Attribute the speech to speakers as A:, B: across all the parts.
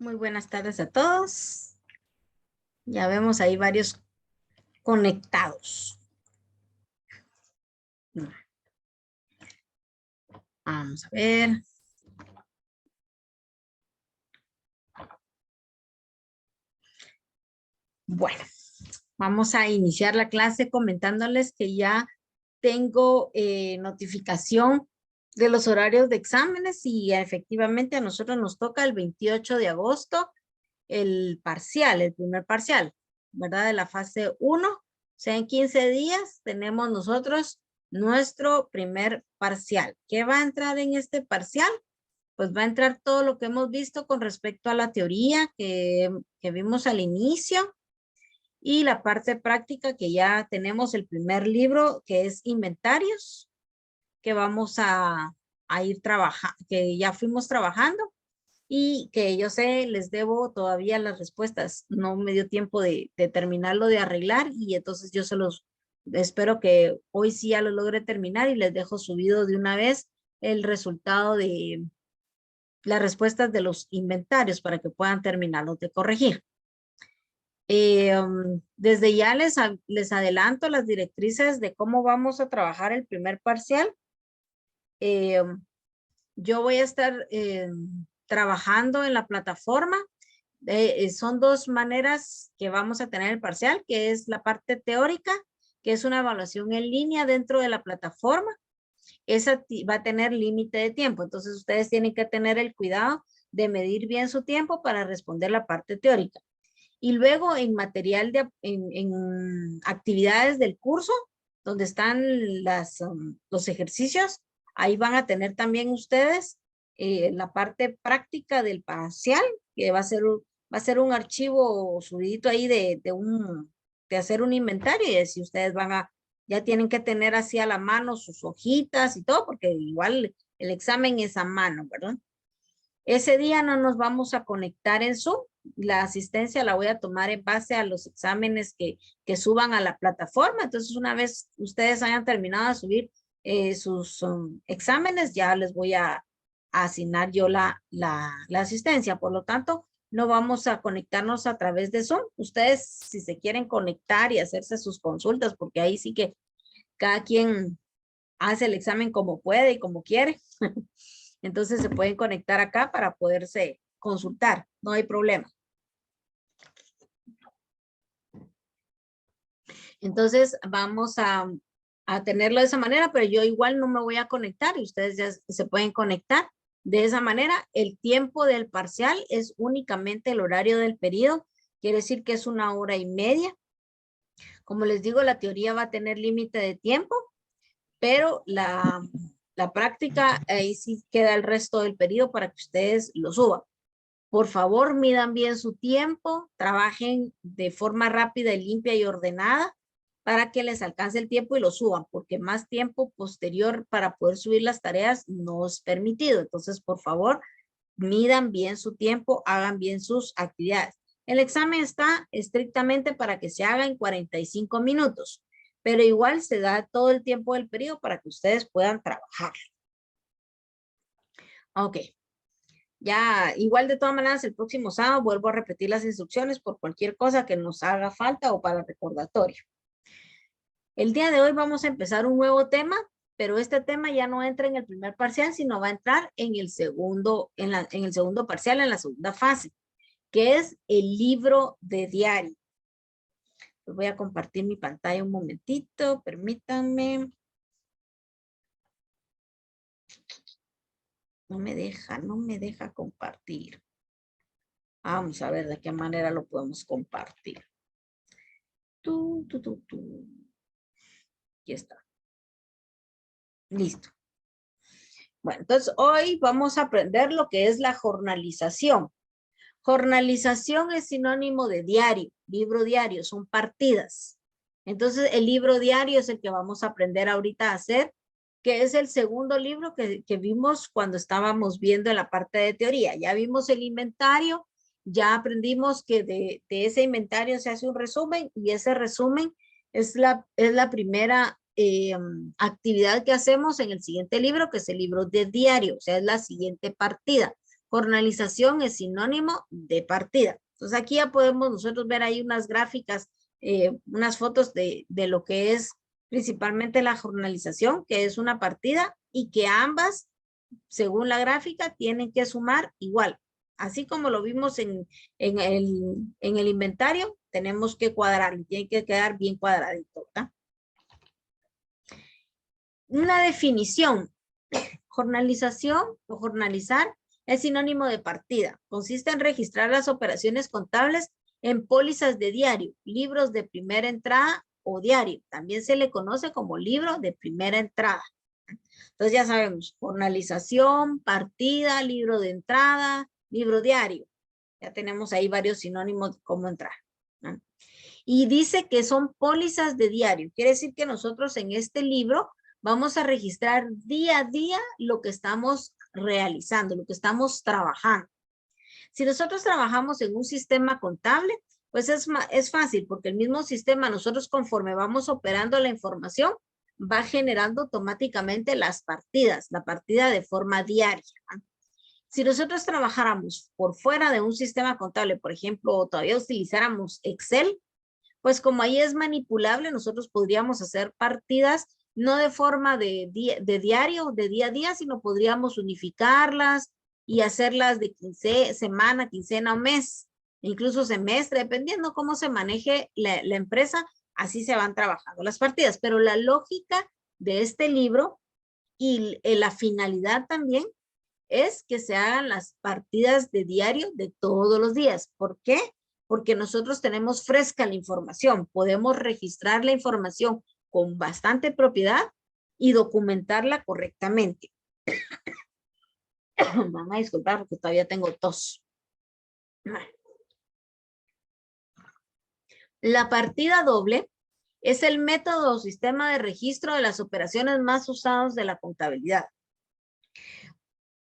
A: Muy buenas tardes a todos. Ya vemos ahí varios conectados. Vamos a ver. Bueno, vamos a iniciar la clase comentándoles que ya tengo notificación de los horarios de exámenes y efectivamente a nosotros nos toca el 28 de agosto el parcial, el primer parcial, ¿verdad? De la fase 1. O sea, en 15 días tenemos nosotros nuestro primer parcial. ¿Qué va a entrar en este parcial? Pues va a entrar todo lo que hemos visto con respecto a la teoría que vimos al inicio y la parte práctica que ya tenemos el primer libro que es inventarios, que vamos a ir trabajando, que ya fuimos trabajando y que yo sé, les debo todavía las respuestas. No me dio tiempo de terminarlo de arreglar y entonces yo se los espero que hoy sí ya lo logre terminar y les dejo subido de una vez el resultado de las respuestas de los inventarios para que puedan terminarlos de corregir. Desde ya les adelanto las directrices de cómo vamos a trabajar el primer parcial. Yo voy a estar trabajando en la plataforma. Son dos maneras que vamos a tener el parcial, que es la parte teórica, que es una evaluación en línea dentro de la plataforma. Esa va a tener límite de tiempo, entonces ustedes tienen que tener el cuidado de medir bien su tiempo para responder la parte teórica. Y luego en material, en actividades del curso, donde están los ejercicios, ahí van a tener también ustedes la parte práctica del parcial, que va a ser un archivo subidito ahí de hacer un inventario y si ustedes ya tienen que tener así a la mano sus hojitas y todo, porque igual el examen es a mano, ¿verdad? Ese día no nos vamos a conectar en Zoom. La asistencia la voy a tomar en base a los exámenes que suban a la plataforma. Entonces, una vez ustedes hayan terminado de subir sus exámenes, ya les voy a asignar yo la asistencia. Por lo tanto, no vamos a conectarnos a través de Zoom. Ustedes, si se quieren conectar y hacerse sus consultas, porque ahí sí que cada quien hace el examen como puede y como quiere. Entonces se pueden conectar acá para poderse consultar, no hay problema. Entonces vamos a tenerlo de esa manera, pero yo igual no me voy a conectar y ustedes ya se pueden conectar. De esa manera, el tiempo del parcial es únicamente el horario del periodo, quiere decir que es 1 hora y media. Como les digo, la teoría va a tener límite de tiempo, pero la práctica, ahí sí queda el resto del periodo para que ustedes lo suban. Por favor, midan bien su tiempo, trabajen de forma rápida y limpia y ordenada para que les alcance el tiempo y lo suban, porque más tiempo posterior para poder subir las tareas no es permitido. Entonces, por favor, midan bien su tiempo, hagan bien sus actividades. El examen está estrictamente para que se haga en 45 minutos, pero igual se da todo el tiempo del periodo para que ustedes puedan trabajar. Ok. Ya, igual de todas maneras, el próximo sábado vuelvo a repetir las instrucciones por cualquier cosa que nos haga falta o para recordatorio. El día de hoy vamos a empezar un nuevo tema, pero este tema ya no entra en el primer parcial, sino va a entrar en el segundo, en el segundo parcial, en la segunda fase, que es el libro de diario. Les voy a compartir mi pantalla un momentito, permítanme. No me deja compartir. Vamos a ver de qué manera lo podemos compartir. Aquí está. Listo. Bueno, entonces hoy vamos a aprender lo que es la jornalización. Jornalización es sinónimo de diario, libro diario, son partidas. Entonces el libro diario es el que vamos a aprender ahorita a hacer, que es el segundo libro que vimos cuando estábamos viendo en la parte de teoría. Ya vimos el inventario, ya aprendimos que de ese inventario se hace un resumen y ese resumen es la primera actividad que hacemos en el siguiente libro, que es el libro de diario, o sea, es la siguiente partida. Jornalización es sinónimo de partida. Entonces aquí ya podemos nosotros ver ahí unas gráficas, unas fotos de lo que es principalmente la jornalización, que es una partida y que ambas, según la gráfica, tienen que sumar igual. Así como lo vimos en el inventario, tenemos que cuadrar, tiene que quedar bien cuadradito, ¿verdad? Una definición. Jornalización o jornalizar es sinónimo de partida. Consiste en registrar las operaciones contables en pólizas de diario, libros de primera entrada o diario. También se le conoce como libro de primera entrada. Entonces ya sabemos, jornalización, partida, libro de entrada, libro diario. Ya tenemos ahí varios sinónimos de cómo entrar, ¿no? Y dice que son pólizas de diario. Quiere decir que nosotros en este libro vamos a registrar día a día lo que estamos realizando, lo que estamos trabajando. Si nosotros trabajamos en un sistema contable, pues es fácil porque el mismo sistema, nosotros conforme vamos operando la información, va generando automáticamente las partidas, la partida de forma diaria, ¿no? Si nosotros trabajáramos por fuera de un sistema contable, por ejemplo, todavía utilizáramos Excel, pues como ahí es manipulable, nosotros podríamos hacer partidas no de forma de diario, de día a día, sino podríamos unificarlas y hacerlas de semana, quincena o mes, incluso semestre, dependiendo cómo se maneje la empresa, así se van trabajando las partidas. Pero la lógica de este libro y la finalidad también es que se hagan las partidas de diario de todos los días. ¿Por qué? Porque nosotros tenemos fresca la información, podemos registrar la información con bastante propiedad y documentarla correctamente. Van a disculpar porque todavía tengo tos. La partida doble es el método o sistema de registro de las operaciones más usados de la contabilidad.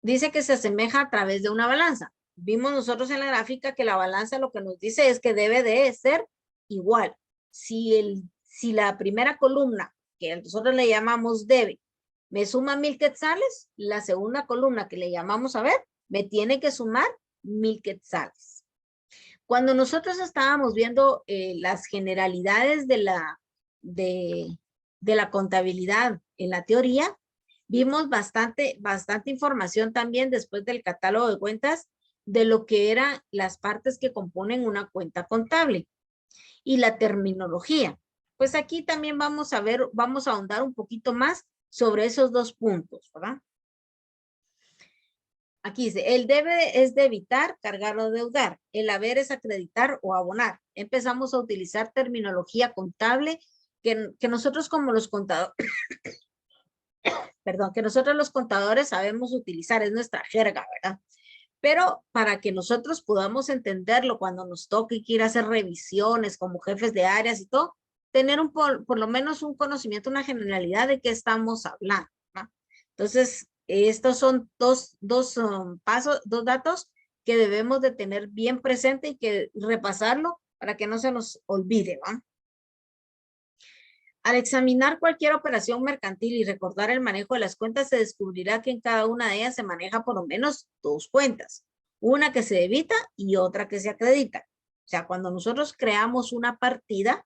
A: Dice que se asemeja a través de una balanza. Vimos nosotros en la gráfica que la balanza lo que nos dice es que debe de ser igual. Si la primera columna, que nosotros le llamamos debe, me suma 1000 quetzales, la segunda columna que le llamamos a ver, me tiene que sumar 1000 quetzales. Cuando nosotros estábamos viendo las generalidades de la contabilidad en la teoría, vimos bastante información también después del catálogo de cuentas de lo que eran las partes que componen una cuenta contable y la terminología. Pues aquí también vamos a ahondar un poquito más sobre esos dos puntos, ¿verdad? Aquí dice, el debe es debitar, cargar o deudar. El haber es acreditar o abonar. Empezamos a utilizar terminología contable que nosotros como los contadores, perdón, que nosotros los contadores sabemos utilizar, es nuestra jerga, ¿verdad? Pero para que nosotros podamos entenderlo cuando nos toque ir a hacer revisiones como jefes de áreas y todo, tener por lo menos un conocimiento, una generalidad de qué estamos hablando, ¿no? Entonces, estos son dos datos que debemos de tener bien presente y que repasarlo para que no se nos olvide, ¿no? Al examinar cualquier operación mercantil y recordar el manejo de las cuentas, se descubrirá que en cada una de ellas se maneja por lo menos dos cuentas, una que se debita y otra que se acredita. O sea, cuando nosotros creamos una partida,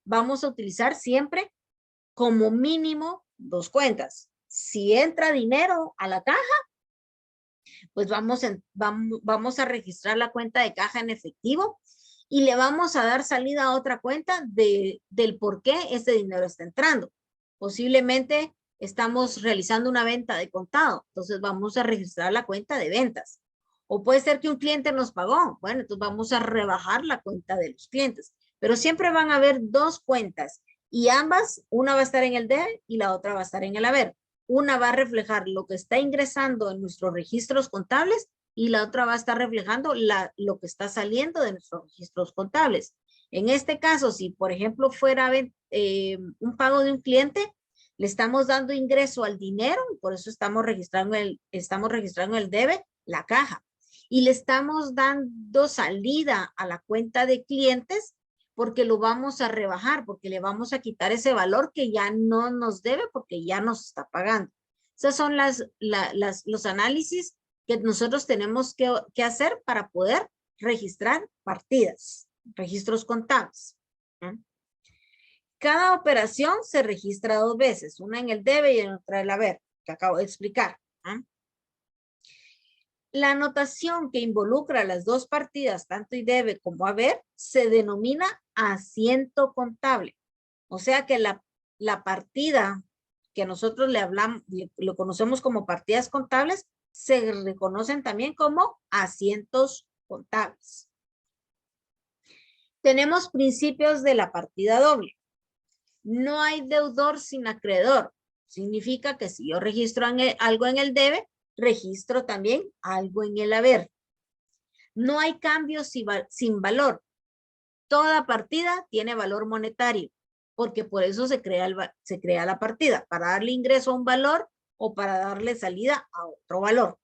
A: vamos a utilizar siempre como mínimo dos cuentas. Si entra dinero a la caja, pues vamos a registrar la cuenta de caja en efectivo y le vamos a dar salida a otra cuenta del por qué ese dinero está entrando. Posiblemente estamos realizando una venta de contado, entonces vamos a registrar la cuenta de ventas. O puede ser que un cliente nos pagó, bueno, entonces vamos a rebajar la cuenta de los clientes. Pero siempre van a haber dos cuentas y ambas, una va a estar en el debe y la otra va a estar en el haber. Una va a reflejar lo que está ingresando en nuestros registros contables y la otra va a estar reflejando lo que está saliendo de nuestros registros contables. En este caso, si por ejemplo fuera un pago de un cliente, le estamos dando ingreso al dinero, y por eso estamos registrando el debe, la caja. Y le estamos dando salida a la cuenta de clientes porque lo vamos a rebajar, porque le vamos a quitar ese valor que ya no nos debe porque ya nos está pagando. Esos son los análisis que nosotros tenemos que hacer para poder registrar partidas, registros contables. ¿Mm? Cada operación se registra 2 veces, una en el debe y en otra en el haber, que acabo de explicar. ¿Mm? La anotación que involucra las dos partidas, tanto y debe como haber, se denomina asiento contable. O sea que la partida que nosotros le hablamos, lo conocemos como partidas contables, se reconocen también como asientos contables. Tenemos principios de la partida doble. No hay deudor sin acreedor. Significa que si yo registro algo en el debe, registro también algo en el haber. No hay cambios sin valor. Toda partida tiene valor monetario, porque por eso se crea la partida, para darle ingreso a un valor o para darle salida a otro valor.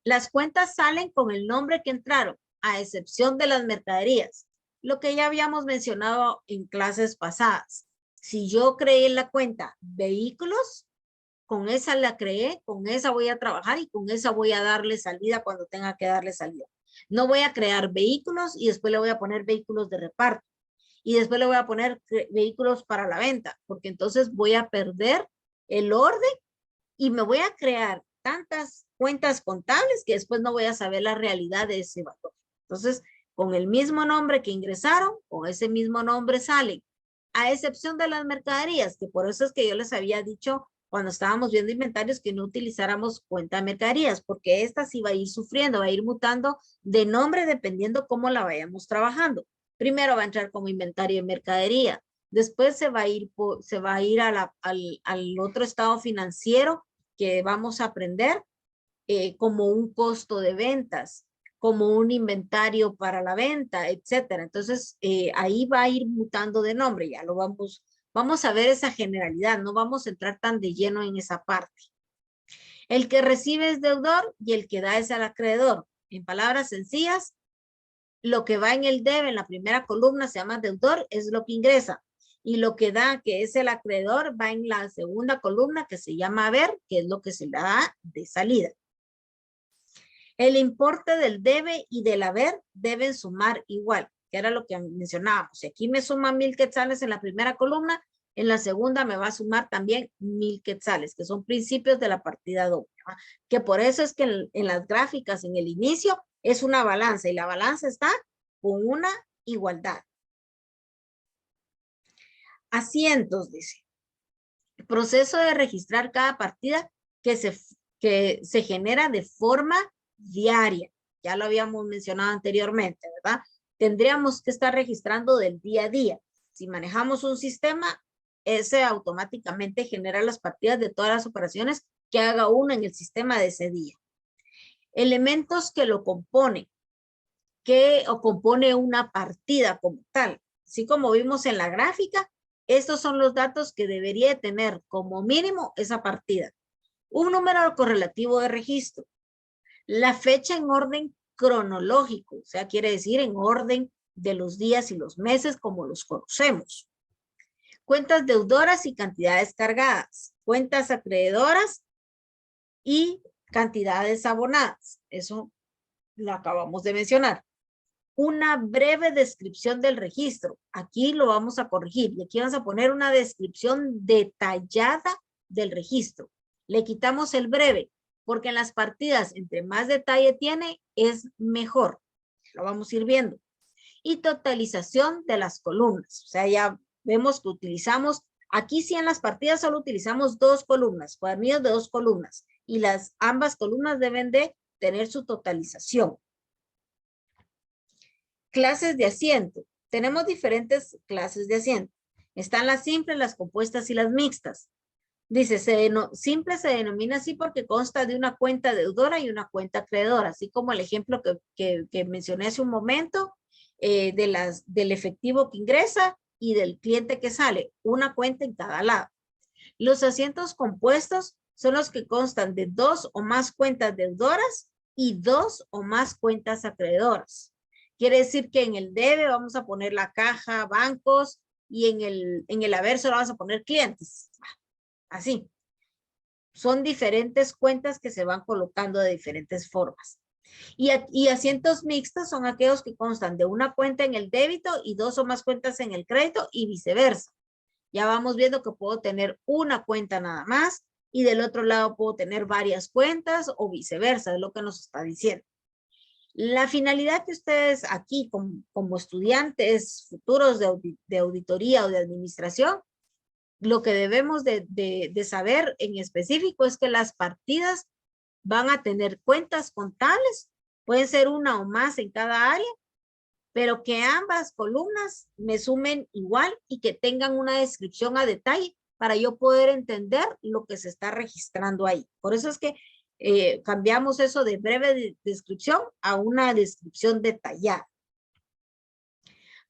A: Las cuentas salen con el nombre que entraron, a excepción de las mercaderías, lo que ya habíamos mencionado en clases pasadas. Si yo creé la cuenta vehículos, con esa la creé, con esa voy a trabajar y con esa voy a darle salida cuando tenga que darle salida. No voy a crear vehículos y después le voy a poner vehículos de reparto y después le voy a poner vehículos para la venta, porque entonces voy a perder el orden y me voy a crear tantas cuentas contables que después no voy a saber la realidad de ese valor. Entonces, con el mismo nombre que ingresaron, con ese mismo nombre salen, a excepción de las mercaderías, que por eso es que yo les había dicho cuando estábamos viendo inventarios que no utilizáramos cuenta de mercaderías, porque esta sí va a ir sufriendo, va a ir mutando de nombre dependiendo cómo la vayamos trabajando. Primero va a entrar como inventario de mercadería, después se va a ir al otro estado financiero que vamos a aprender como un costo de ventas, como un inventario para la venta, etcétera. Entonces, ahí va a ir mutando de nombre, ya lo vamos a ver esa generalidad, no vamos a entrar tan de lleno en esa parte. El que recibe es deudor y el que da es al acreedor. En palabras sencillas, lo que va en el debe, en la primera columna, se llama deudor, es lo que ingresa. Y lo que da, que es el acreedor, va en la segunda columna, que se llama haber, que es lo que se le da de salida. El importe del debe y del haber deben sumar igual, que era lo que mencionábamos. Si aquí me suman 1000 quetzales en la primera columna, en la segunda me va a sumar también 1000 quetzales, que son principios de la partida doble. ¿Va? Que por eso es que en las gráficas, en el inicio, es una balanza y la balanza está con una igualdad. Asientos, dice. El proceso de registrar cada partida que se genera de forma diaria. Ya lo habíamos mencionado anteriormente, ¿verdad? Tendríamos que estar registrando del día a día. Si manejamos un sistema, ese automáticamente genera las partidas de todas las operaciones que haga uno en el sistema de ese día. Elementos que lo componen, o compone una partida como tal. Así como vimos en la gráfica, estos son los datos que debería tener como mínimo esa partida. Un número correlativo de registro. La fecha en orden cronológico, o sea, quiere decir en orden de los días y los meses como los conocemos. Cuentas deudoras y cantidades cargadas. Cuentas acreedoras y cantidades abonadas. Eso lo acabamos de mencionar. Una breve descripción del registro. Aquí lo vamos a corregir y aquí vamos a poner una descripción detallada del registro. Le quitamos el breve porque en las partidas entre más detalle tiene es mejor. Lo vamos a ir viendo. Y totalización de las columnas. O sea, ya vemos que utilizamos, aquí sí en las partidas solo utilizamos 2 columnas, cuadernillos de 2 columnas y ambas columnas deben de tener su totalización. Clases de asiento. Tenemos diferentes clases de asiento. Están las simples, las compuestas y las mixtas. Dice, simple se denomina así porque consta de una cuenta deudora y una cuenta acreedora, así como el ejemplo que mencioné hace un momento del efectivo que ingresa y del cliente que sale, una cuenta en cada lado. Los asientos compuestos son los que constan de 2 o más cuentas deudoras y 2 o más cuentas acreedoras. Quiere decir que en el debe vamos a poner la caja, bancos, y en el haber solo vamos a poner clientes. Así. Son diferentes cuentas que se van colocando de diferentes formas. Y asientos mixtos son aquellos que constan de una cuenta en el débito y 2 o más cuentas en el crédito y viceversa. Ya vamos viendo que puedo tener una cuenta nada más y del otro lado puedo tener varias cuentas o viceversa, es lo que nos está diciendo. La finalidad que ustedes aquí como estudiantes futuros de auditoría o de administración, lo que debemos de saber en específico es que las partidas van a tener cuentas contables, pueden ser una o más en cada área, pero que ambas columnas me sumen igual y que tengan una descripción a detalle para yo poder entender lo que se está registrando ahí. Por eso es que cambiamos eso de breve descripción a una descripción detallada.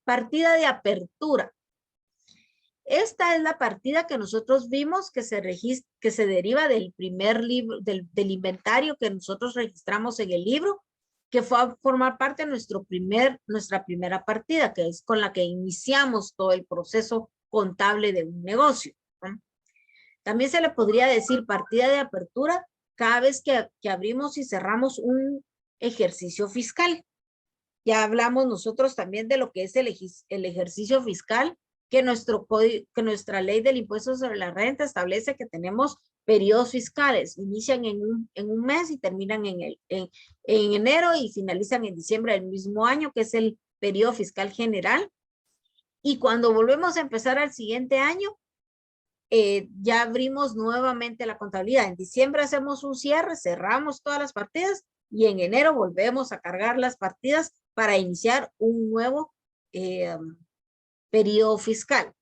A: Partida de apertura. Esta es la partida que nosotros vimos que se deriva del primer libro, del inventario que nosotros registramos en el libro, que fue a formar parte de nuestra primera partida, que es con la que iniciamos todo el proceso contable de un negocio, ¿no? También se le podría decir partida de apertura cada vez que abrimos y cerramos un ejercicio fiscal. Ya hablamos nosotros también de lo que es el ejercicio fiscal, que nuestra ley del impuesto sobre la renta establece que tenemos periodos fiscales, inician en un mes y terminan en enero y finalizan en diciembre del mismo año, que es el periodo fiscal general. Y cuando volvemos a empezar al siguiente año, ya abrimos nuevamente la contabilidad. En diciembre hacemos un cierre, cerramos todas las partidas y en enero volvemos a cargar las partidas para iniciar un nuevo periodo fiscal.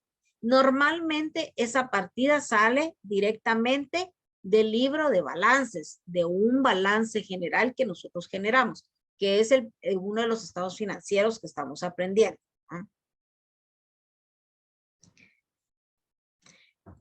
A: Normalmente esa partida sale directamente del libro de balances, de un balance general que nosotros generamos, que es uno de los estados financieros que estamos aprendiendo, ¿no?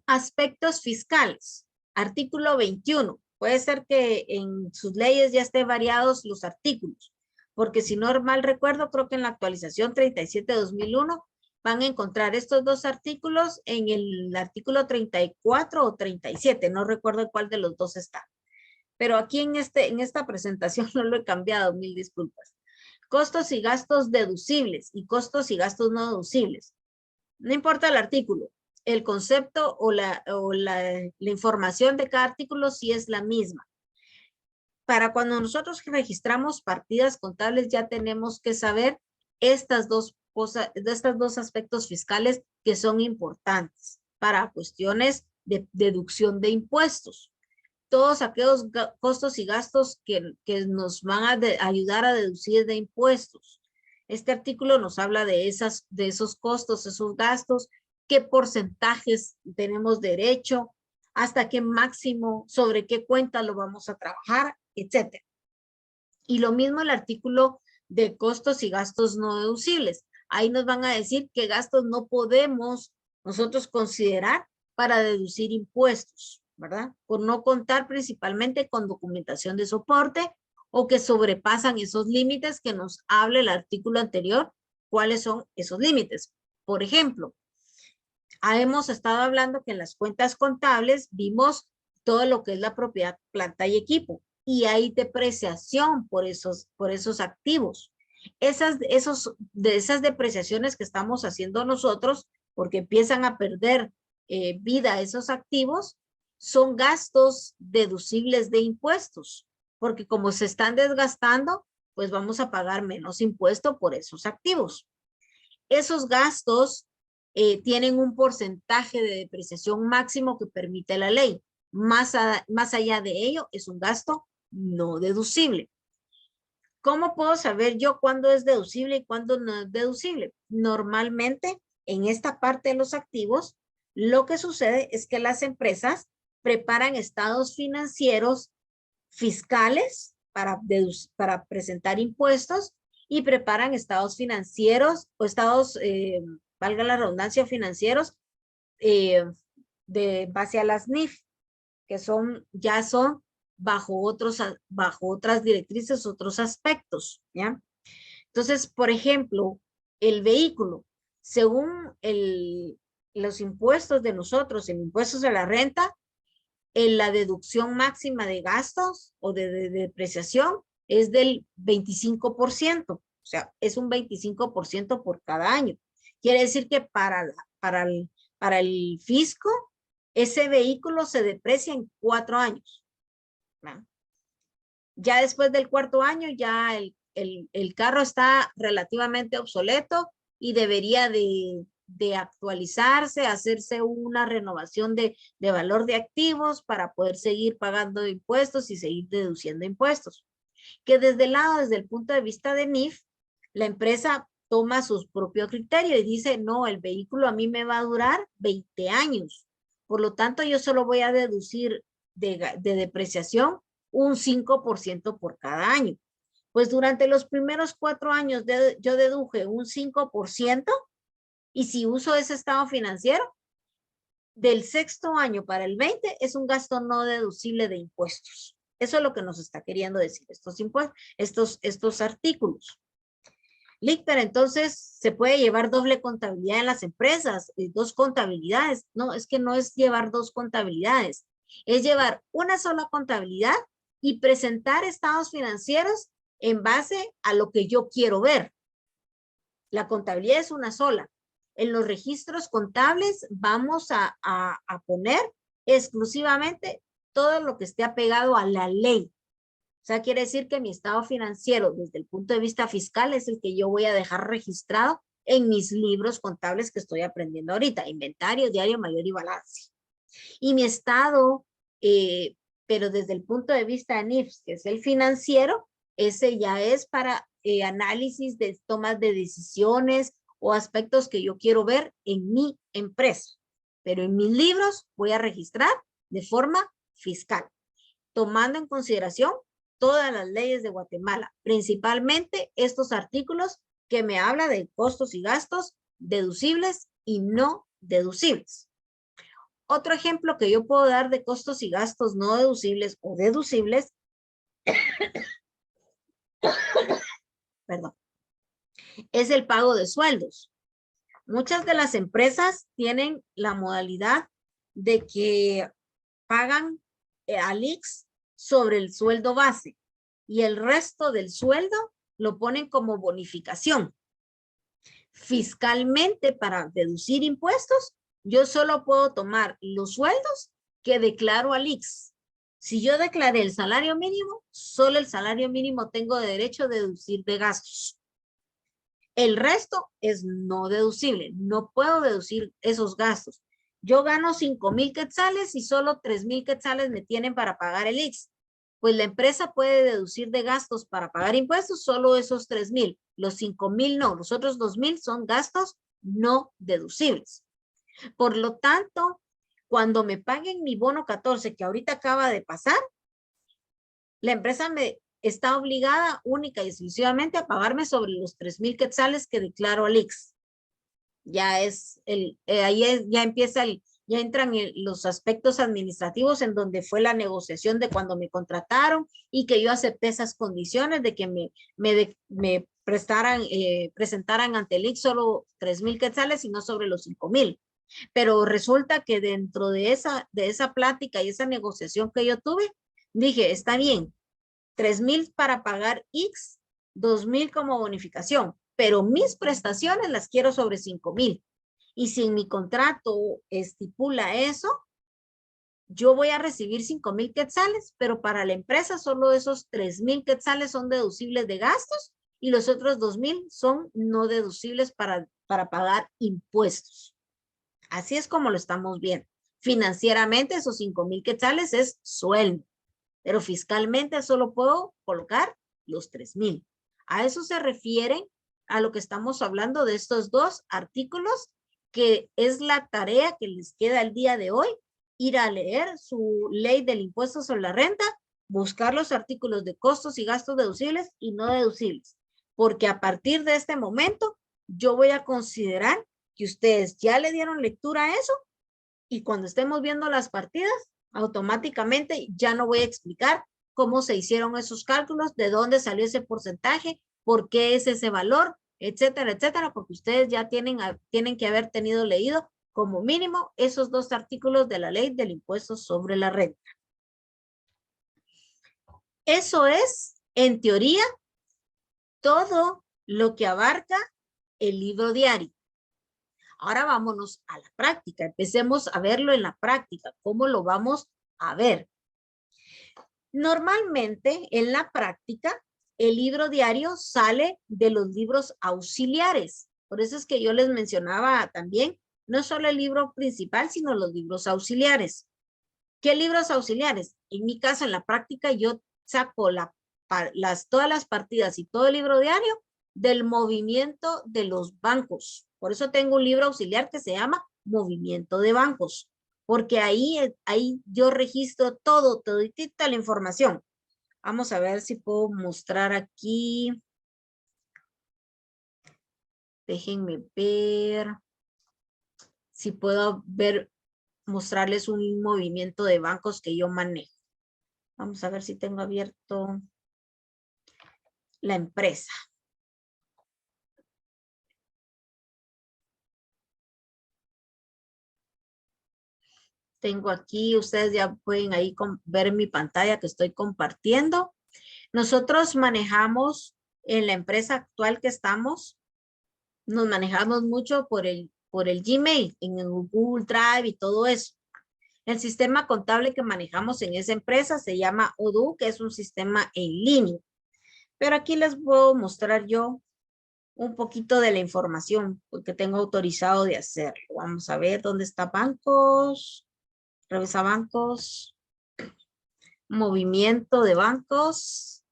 A: Aspectos fiscales. Artículo 21. Puede ser que en sus leyes ya estén variados los artículos, porque si no mal recuerdo, creo que en la actualización 37-2001 van a encontrar estos dos artículos en el artículo 34 o 37, no recuerdo cuál de los dos está. Pero aquí en esta presentación no lo he cambiado, mil disculpas. Costos y gastos deducibles y costos y gastos no deducibles. No importa el artículo, el concepto o la información de cada artículo sí es la misma. Para cuando nosotros registramos partidas contables ya tenemos que saber estas dos cosas, estos dos aspectos fiscales que son importantes para cuestiones de deducción de impuestos. Todos aquellos costos y gastos que nos van a ayudar a deducir de impuestos. Este artículo nos habla de esos costos, esos gastos, qué porcentajes tenemos derecho, hasta qué máximo, sobre qué cuenta lo vamos a trabajar, etcétera. Y lo mismo el artículo de costos y gastos no deducibles. Ahí nos van a decir qué gastos no podemos nosotros considerar para deducir impuestos, ¿verdad? Por no contar principalmente con documentación de soporte o que sobrepasan esos límites que nos habla el artículo anterior, cuáles son esos límites. Por ejemplo, hemos estado hablando que en las cuentas contables vimos todo lo que es la propiedad, planta y equipo, y hay depreciación por esos activos. Esas depreciaciones que estamos haciendo nosotros, porque empiezan a perder vida esos activos, son gastos deducibles de impuestos, porque como se están desgastando, pues vamos a pagar menos impuesto por esos activos. Esos gastos tienen un porcentaje de depreciación máximo que permite la ley. Más allá de ello, es un gasto no deducible. ¿Cómo puedo saber yo cuándo es deducible y cuándo no es deducible? Normalmente, en esta parte de los activos, lo que sucede es que las empresas preparan estados financieros fiscales para presentar impuestos y preparan estados financieros o estados, valga la redundancia, financieros de base a las NIF, que ya son bajo otras directrices, otros aspectos, ¿ya? Entonces, por ejemplo, el vehículo, según los impuestos de nosotros, el impuesto de la renta, la deducción máxima de gastos o de depreciación es del 25%. O sea, es un 25% por cada año. Quiere decir que para el fisco, ese vehículo se deprecia en 4 años. ¿No? Ya después del 4.º año, ya el carro está relativamente obsoleto y debería de actualizarse, hacerse una renovación de valor de activos para poder seguir pagando impuestos y seguir deduciendo impuestos. Que desde el punto de vista de NIF, la empresa toma su propio criterio y dice, no, el vehículo a mí me va a durar 20 años. Por lo tanto, yo solo voy a deducir de depreciación un 5% por cada año. Pues durante los primeros 4 años yo deduje un 5%, y si uso ese estado financiero, del 6.º año para el 20 es un gasto no deducible de impuestos. Eso es lo que nos está queriendo decir estos impuestos, estos artículos. Pero entonces se puede llevar doble contabilidad en las empresas, 2 contabilidades. No, es que no es llevar 2 contabilidades, es llevar una sola contabilidad y presentar estados financieros en base a lo que yo quiero ver. La contabilidad es una sola. En los registros contables vamos a poner exclusivamente todo lo que esté apegado a la ley. O sea, quiere decir que mi estado financiero desde el punto de vista fiscal es el que yo voy a dejar registrado en mis libros contables que estoy aprendiendo ahorita, inventario, diario mayor y balance. Y mi estado, pero desde el punto de vista de NIFS, que es el financiero, ese ya es para análisis de tomas de decisiones o aspectos que yo quiero ver en mi empresa. Pero en mis libros voy a registrar de forma fiscal, tomando en consideración todas las leyes de Guatemala, principalmente estos artículos que me habla de costos y gastos deducibles y no deducibles. Otro ejemplo que yo puedo dar de costos y gastos no deducibles o deducibles, perdón, es el pago de sueldos. Muchas de las empresas tienen la modalidad de que pagan al IX sobre el sueldo base y el resto del sueldo lo ponen como bonificación. Fiscalmente, para deducir impuestos, yo solo puedo tomar los sueldos que declaro al IX. Si yo declaré el salario mínimo, solo el salario mínimo tengo derecho de deducir de gastos. El resto es no deducible. No puedo deducir esos gastos. Yo gano 5,000 quetzales y solo 3,000 quetzales me tienen para pagar el IX. Pues la empresa puede deducir de gastos para pagar impuestos solo esos 3,000. Los 5,000 no. Los otros 2,000 son gastos no deducibles. Por lo tanto, cuando me paguen mi bono 14, que ahorita acaba de pasar, la empresa me está obligada única y exclusivamente a pagarme sobre los 3,000 quetzales que declaro al IX. Ya es ya empieza ya entran los aspectos administrativos en donde fue la negociación de cuando me contrataron y que yo acepté esas condiciones de que me presentaran ante el IX solo 3,000 quetzales y no sobre los 5,000. Pero resulta que dentro de esa plática y esa negociación que yo tuve, dije, está bien, 3,000 para pagar X, 2,000 como bonificación, pero mis prestaciones las quiero sobre 5,000. Y si en mi contrato estipula eso, yo voy a recibir 5,000 quetzales, pero para la empresa solo esos 3,000 quetzales son deducibles de gastos y los otros 2,000 son no deducibles para pagar impuestos. Así es como lo estamos viendo. Financieramente esos 5,000 quetzales es sueldo, pero fiscalmente solo puedo colocar los 3,000. A eso se refieren a lo que estamos hablando de estos 2 artículos, que es la tarea que les queda el día de hoy, ir a leer su ley del impuesto sobre la renta, buscar los artículos de costos y gastos deducibles y no deducibles, porque a partir de este momento yo voy a considerar que ustedes ya le dieron lectura a eso y cuando estemos viendo las partidas, automáticamente ya no voy a explicar cómo se hicieron esos cálculos, de dónde salió ese porcentaje, por qué es ese valor, etcétera, etcétera, porque ustedes ya tienen que haber leído como mínimo esos 2 artículos de la ley del impuesto sobre la renta. Eso es, en teoría, todo lo que abarca el libro diario. Ahora vámonos a la práctica. Empecemos a verlo en la práctica. ¿Cómo lo vamos a ver? Normalmente, en la práctica, el libro diario sale de los libros auxiliares. Por eso es que yo les mencionaba también, no solo el libro principal, sino los libros auxiliares. ¿Qué libros auxiliares? En mi caso, en la práctica, yo saco todas las partidas y todo el libro diario del movimiento de los bancos. Por eso tengo un libro auxiliar que se llama Movimiento de Bancos, porque ahí yo registro toditita la información. Vamos a ver si puedo mostrar aquí. Déjenme ver si puedo mostrarles un movimiento de bancos que yo manejo. Vamos a ver si tengo abierto la empresa. Tengo aquí, ustedes ya pueden ahí ver mi pantalla que estoy compartiendo. Nosotros manejamos en la empresa actual que estamos, nos manejamos mucho por el Gmail, en el Google Drive y todo eso. El sistema contable que manejamos en esa empresa se llama Odoo, que es un sistema en línea. Pero aquí les puedo mostrar yo un poquito de la información, porque tengo autorizado de hacerlo. Vamos a ver dónde está bancos. Revisa bancos. Movimiento de bancos.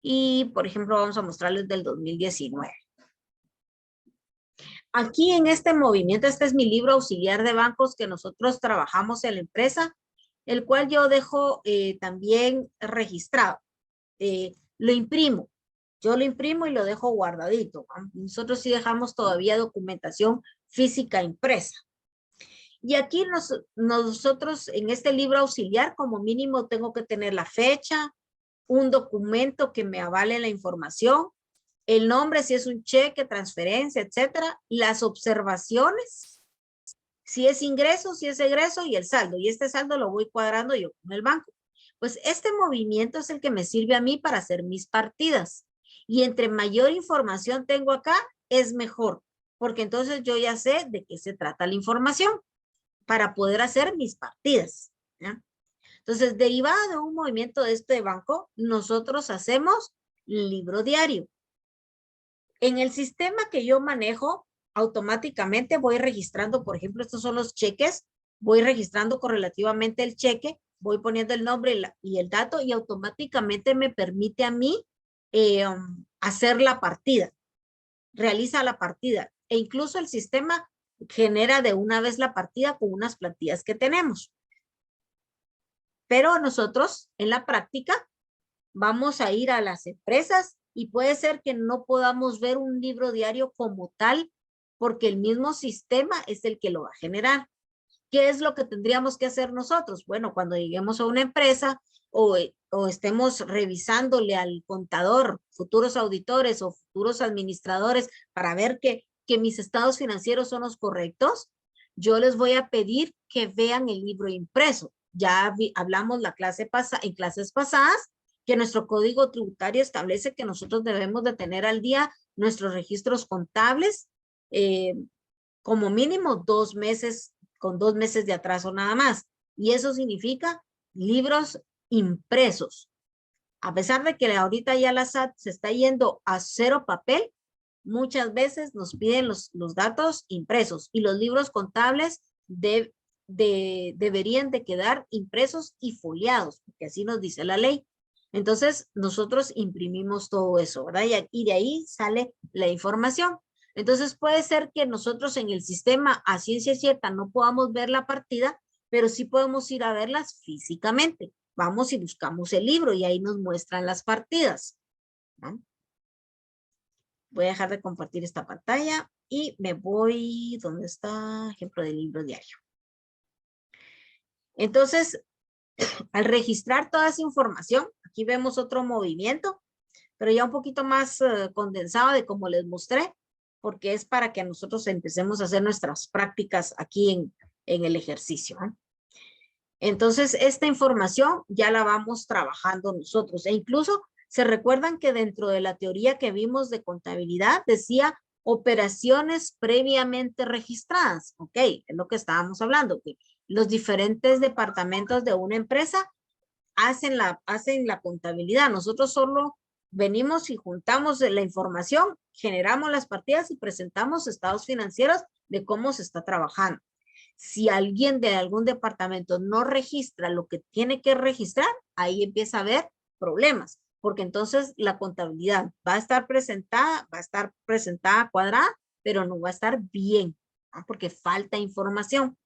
A: Y, por ejemplo, vamos a mostrarles del 2019. Aquí en este movimiento, este es mi libro auxiliar de bancos que nosotros trabajamos en la empresa, el cual yo dejo también registrado. Lo imprimo. Yo lo imprimo y lo dejo guardadito. Nosotros sí dejamos todavía documentación física impresa. Y aquí nosotros en este libro auxiliar, como mínimo, tengo que tener la fecha, un documento que me avale la información, el nombre, si es un cheque, transferencia, etcétera, las observaciones, si es ingreso, si es egreso y el saldo. Y este saldo lo voy cuadrando yo con el banco. Pues este movimiento es el que me sirve a mí para hacer mis partidas. Y entre mayor información tengo acá, es mejor, porque entonces yo ya sé de qué se trata la información para poder hacer mis partidas, ¿ya? Entonces, derivado de un movimiento de este banco, nosotros hacemos libro diario. En el sistema que yo manejo, automáticamente voy registrando, por ejemplo, estos son los cheques, voy registrando correlativamente el cheque, voy poniendo el nombre y el dato y automáticamente me permite a mí hacer la partida, realiza la partida e incluso el sistema genera de una vez la partida con unas plantillas que tenemos. Pero nosotros en la práctica vamos a ir a las empresas y puede ser que no podamos ver un libro diario como tal porque el mismo sistema es el que lo va a generar. ¿Qué es lo que tendríamos que hacer nosotros? Bueno, cuando lleguemos a una empresa o estemos revisándole al contador, futuros auditores o futuros administradores para ver que mis estados financieros son los correctos, yo les voy a pedir que vean el libro impreso. Ya hablamos en clases pasadas que nuestro código tributario establece que nosotros debemos de tener al día nuestros registros contables como mínimo 2 meses, con 2 meses de atraso nada más. Y eso significa libros impresos. A pesar de que ahorita ya la SAT se está yendo a 0 papel, muchas veces nos piden los datos impresos y los libros contables deberían de quedar impresos y foliados, porque así nos dice la ley. Entonces, nosotros imprimimos todo eso, ¿verdad? Y de ahí sale la información. Entonces, puede ser que nosotros en el sistema a ciencia cierta no podamos ver la partida, pero sí podemos ir a verlas físicamente. Vamos y buscamos el libro y ahí nos muestran las partidas, ¿no? Voy a dejar de compartir esta pantalla y me voy, ¿dónde está? Ejemplo del libro diario. Entonces, al registrar toda esa información, aquí vemos otro movimiento, pero ya un poquito más condensado de como les mostré. porque es para que nosotros empecemos a hacer nuestras prácticas aquí en el ejercicio, ¿eh? Entonces, esta información ya la vamos trabajando nosotros. E incluso se recuerdan que dentro de la teoría que vimos de contabilidad decía operaciones previamente registradas. Ok, es lo que estábamos hablando, que los diferentes departamentos de una empresa hacen la contabilidad. Nosotros solo venimos y juntamos la información, generamos las partidas y presentamos estados financieros de cómo se está trabajando. Si alguien de algún departamento no registra lo que tiene que registrar, ahí empieza a haber problemas, porque entonces la contabilidad va a estar presentada cuadrada, pero no va a estar bien, ¿no? Porque falta información.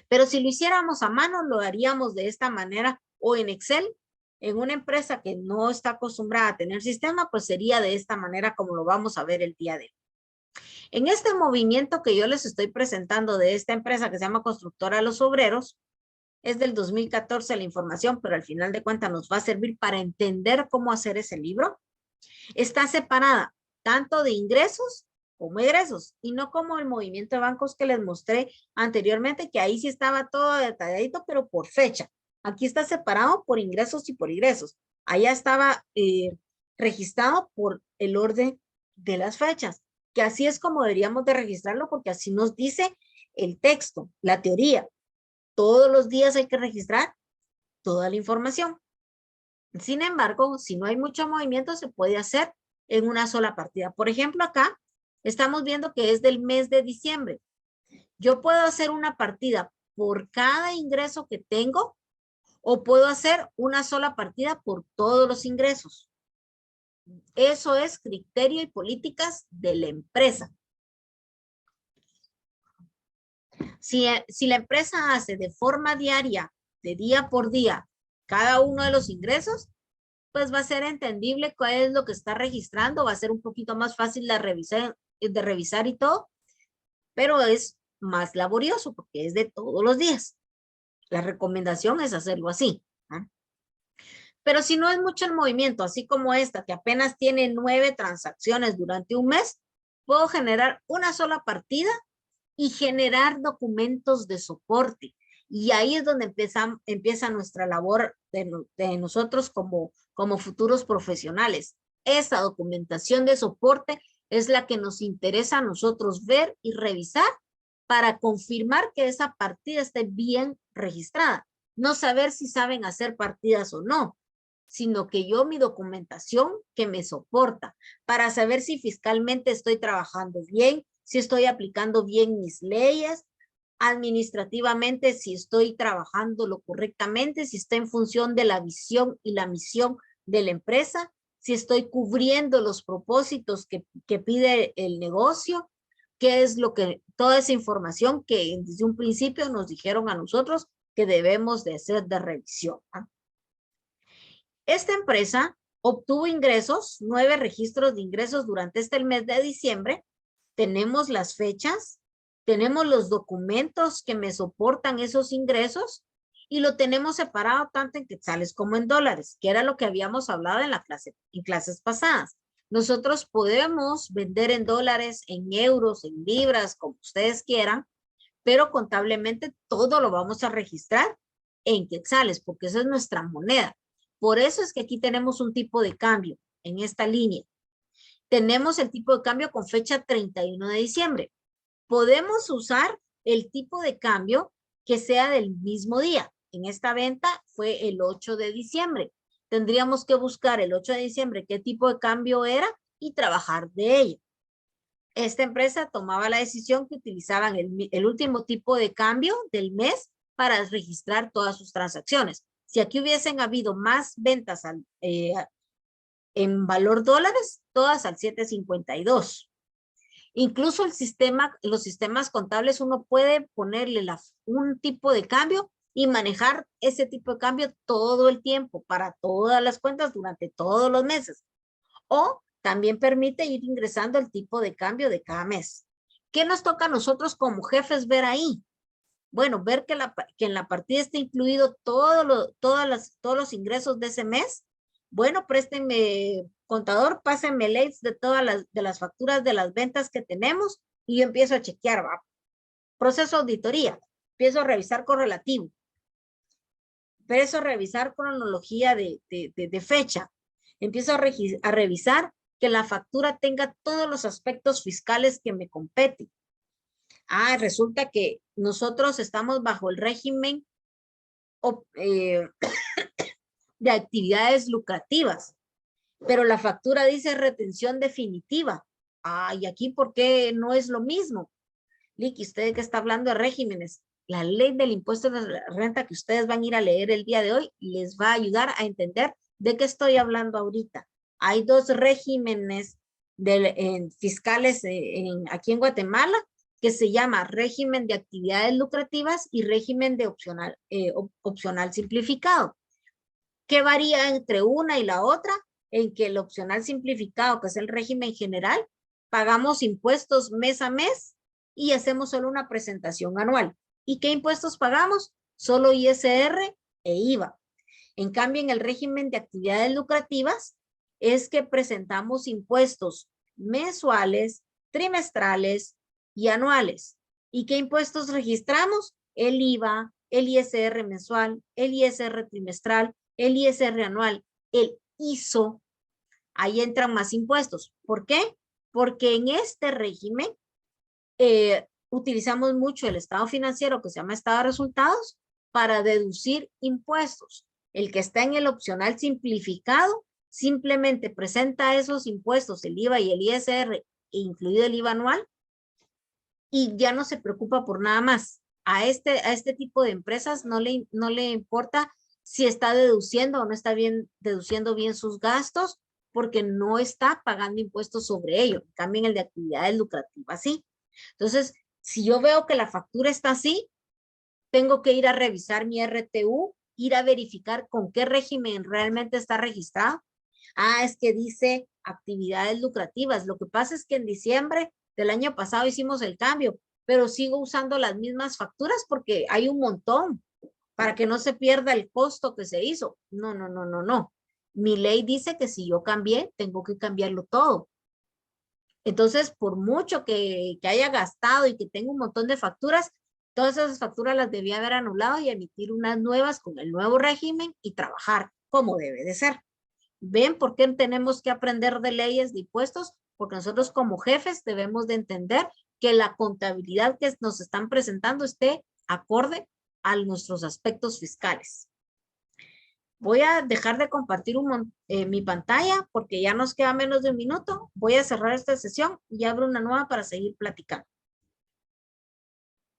A: Pero si lo hiciéramos a mano, lo haríamos de esta manera o en Excel. En una empresa que no está acostumbrada a tener sistema, pues sería de esta manera como lo vamos a ver el día de hoy. En este movimiento que yo les estoy presentando de esta empresa que se llama Constructora Los Obreros, es del 2014 la información, pero al final de cuentas nos va a servir para entender cómo hacer ese libro. Está separada tanto de ingresos como egresos, y no como el movimiento de bancos que les mostré anteriormente, que ahí sí estaba todo detalladito, pero por fecha. Aquí está separado por ingresos y por egresos. Allá estaba registrado por el orden de las fechas, que así es como deberíamos de registrarlo, porque así nos dice el texto, la teoría. Todos los días hay que registrar toda la información. Sin embargo, si no hay mucho movimiento, se puede hacer en una sola partida. Por ejemplo, acá estamos viendo que es del mes de diciembre. Yo puedo hacer una partida por cada ingreso que tengo o puedo hacer una sola partida por todos los ingresos. Eso es criterio y políticas de la empresa. Si la empresa hace de forma diaria, de día por día, cada uno de los ingresos, pues va a ser entendible cuál es lo que está registrando, va a ser un poquito más fácil de revisar y todo, pero es más laborioso porque es de todos los días. La recomendación es hacerlo así, ¿no? Pero si no es mucho el movimiento, así como esta, que apenas tiene 9 transacciones durante un mes, puedo generar una sola partida y generar documentos de soporte. Y ahí es donde empieza nuestra labor de nosotros como futuros profesionales. Esa documentación de soporte es la que nos interesa a nosotros ver y revisar para confirmar que esa partida esté bien registrada. No saber si saben hacer partidas o no, sino que yo mi documentación que me soporta para saber si fiscalmente estoy trabajando bien, si estoy aplicando bien mis leyes, administrativamente si estoy trabajándolo correctamente, si está en función de la visión y la misión de la empresa, si estoy cubriendo los propósitos que pide el negocio, qué es lo que, toda esa información que desde un principio nos dijeron a nosotros que debemos de hacer de revisión, ¿no? Esta empresa obtuvo ingresos, 9 registros de ingresos durante este mes de diciembre. Tenemos las fechas, tenemos los documentos que me soportan esos ingresos y lo tenemos separado tanto en quetzales como en dólares, que era lo que habíamos hablado en clases pasadas. Nosotros podemos vender en dólares, en euros, en libras, como ustedes quieran, pero contablemente todo lo vamos a registrar en quetzales, porque esa es nuestra moneda. Por eso es que aquí tenemos un tipo de cambio en esta línea. Tenemos el tipo de cambio con fecha 31 de diciembre. Podemos usar el tipo de cambio que sea del mismo día. En esta venta fue el 8 de diciembre. Tendríamos que buscar el 8 de diciembre qué tipo de cambio era y trabajar de ello. Esta empresa tomaba la decisión que utilizaban el último tipo de cambio del mes para registrar todas sus transacciones. Si aquí hubiesen habido más ventas en valor dólares, todas al 7.52. Incluso los sistemas contables, uno puede ponerle un tipo de cambio y manejar ese tipo de cambio todo el tiempo para todas las cuentas durante todos los meses. O también permite ir ingresando el tipo de cambio de cada mes. ¿Qué nos toca a nosotros como jefes ver ahí? Bueno, ver que en la partida está incluido todos los ingresos de ese mes Bueno, préstenme, contador, pásenme leyes de todas las facturas de las ventas que tenemos y yo empiezo a chequear, ¿va? Proceso de auditoría, empiezo a revisar correlativo, empiezo a revisar cronología de fecha, empiezo a revisar que la factura tenga todos los aspectos fiscales que me competen. Ah, resulta que nosotros estamos bajo el régimen de actividades lucrativas, pero la factura dice retención definitiva. Ah, y aquí, ¿por qué no es lo mismo? Licky, usted que está hablando de regímenes, la ley del impuesto de la renta que ustedes van a ir a leer el día de hoy les va a ayudar a entender de qué estoy hablando ahorita. Hay dos regímenes fiscales aquí en Guatemala que se llama régimen de actividades lucrativas y régimen de opcional simplificado. ¿Qué varía entre una y la otra? En que el opcional simplificado, que es el régimen general, pagamos impuestos mes a mes y hacemos solo una presentación anual. ¿Y qué impuestos pagamos? Solo ISR e IVA. En cambio, en el régimen de actividades lucrativas es que presentamos impuestos mensuales, trimestrales y anuales. ¿Y qué impuestos registramos? El IVA, el ISR mensual, el ISR trimestral, el ISR anual, el ISO. Ahí entran más impuestos. ¿Por qué? Porque en este régimen utilizamos mucho el estado financiero que se llama estado de resultados para deducir impuestos. El que está en el opcional simplificado simplemente presenta esos impuestos, el IVA y el ISR, incluido el IVA anual, y ya no se preocupa por nada más. A este tipo de empresas no le importa si está deduciendo o no está deduciendo bien sus gastos, porque no está pagando impuestos sobre ello. En cambio, en el de actividades lucrativas, sí. Entonces, si yo veo que la factura está así, tengo que ir a revisar mi RTU, ir a verificar con qué régimen realmente está registrado. Ah, es que dice actividades lucrativas. Lo que pasa es que en diciembre del año pasado hicimos el cambio, pero sigo usando las mismas facturas porque hay un montón para que no se pierda el costo que se hizo. No, no, no, no, no. Mi ley dice que si yo cambié, tengo que cambiarlo todo. Entonces, por mucho que haya gastado y que tenga un montón de facturas, todas esas facturas las debía haber anulado y emitir unas nuevas con el nuevo régimen y trabajar como debe de ser. ¿Ven por qué tenemos que aprender de leyes de impuestos? Porque nosotros como jefes debemos de entender que la contabilidad que nos están presentando esté acorde a nuestros aspectos fiscales. Voy a dejar de compartir mi pantalla porque ya nos queda menos de un minuto. Voy a cerrar esta sesión y abro una nueva para seguir platicando.